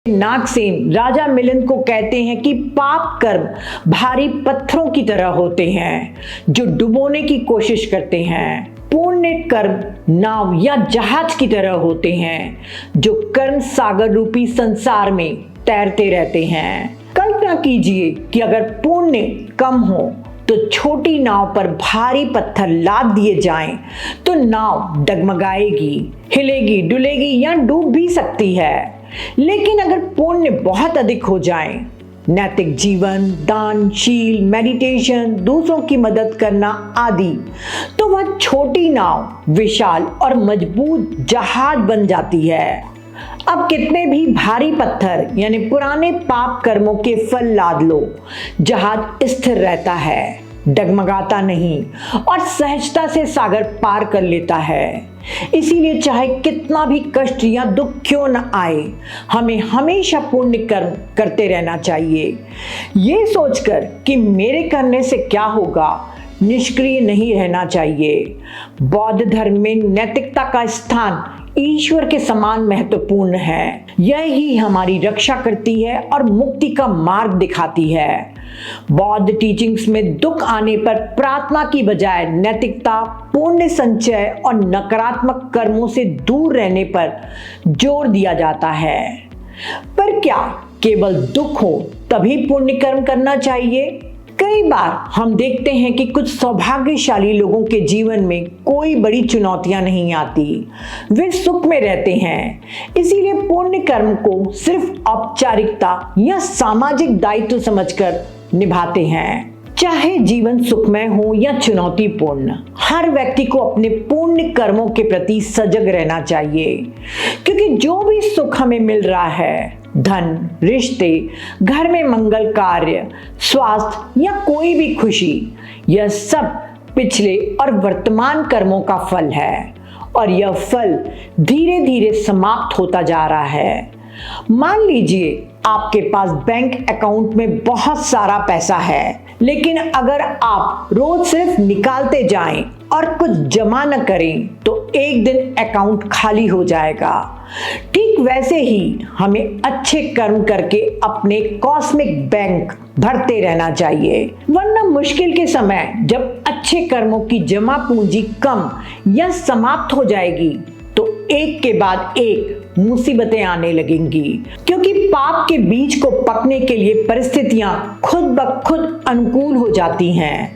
नागसेन राजा मिलिंद को कहते हैं कि पाप कर्म भारी पत्थरों की तरह होते हैं जो डुबोने की कोशिश करते हैं। पुण्य कर्म नाव या जहाज की तरह होते हैं जो कर्म सागर रूपी संसार में तैरते रहते हैं। कल्पना कीजिए कि अगर पुण्य कम हो तो छोटी नाव पर भारी पत्थर लाद दिए जाएं तो नाव डगमगाएगी, हिलेगी, डुलेगी या डूब भी सकती है। लेकिन अगर पुण्य बहुत अधिक हो जाए, नैतिक जीवन, दानशील, मेडिटेशन, दूसरों की मदद करना आदि, तो वह छोटी नाव विशाल और मजबूत जहाज बन जाती है। अब कितने भी भारी पत्थर यानी पुराने पाप कर्मों के फल लाद लो, जहाज स्थिर रहता है, डगमगाता नहीं और सहजता से सागर पार कर लेता है। इसीलिए चाहे कितना भी कष्ट या दुख क्यों न आए, हमें हमेशा पुण्य कर्म करते रहना चाहिए। ये सोचकर कि मेरे करने से क्या होगा, निष्क्रिय नहीं रहना चाहिए। बौद्ध धर्म में नैतिकता का स्थान ईश्वर के समान महत्वपूर्ण है। यह ही हमारी रक्षा करती है और मुक्ति का मार्ग दिखाती है। बौद्ध टीचिंग्स में दुख आने पर प्रार्थना की बजाय नैतिकता, पुण्य संचय और नकारात्मक कर्मों से दूर रहने पर जोर दिया जाता है। पर क्या केवल दुख हो तभी पुण्य कर्म करना चाहिए? कई बार हम देखते हैं कि कुछ सौभाग्यशाली लोगों के जीवन में कोई बड़ी चुनौतियां नहीं आती, वे सुख में रहते हैं। इसीलिए पुण्य कर्म को सिर्फ औपचारिकता या सामाजिक दायित्व समझकर निभाते हैं। चाहे जीवन सुखमय हो या चुनौतीपूर्ण, हर व्यक्ति को अपने पुण्य कर्मों के प्रति सजग रहना चाहिए, क्योंकि जो भी सुख हमें मिल रहा है, धन, रिश्ते, घर में मंगल कार्य, स्वास्थ्य या कोई भी खुशी, यह सब पिछले और वर्तमान कर्मों का फल है और यह फल धीरे धीरे समाप्त होता जा रहा है। मान लीजिए आपके पास बैंक अकाउंट में बहुत सारा पैसा है, लेकिन अगर आप रोज सिर्फ निकालते जाएं और कुछ जमा न करें तो एक दिन अकाउंट खाली हो जाएगा। ठीक वैसे ही हमें अच्छे कर्म करके अपने कॉस्मिक बैंक भरते रहना चाहिए, वरना मुश्किल के समय जब अच्छे कर्मों की जमा पूंजी कम या समाप्त हो जाएगी तो एक के बाद एक मुसीबतें आने लगेंगी, क्योंकि पाप के बीज को पकने के लिए परिस्थितियां खुद ब खुद अनुकूल हो जाती हैं।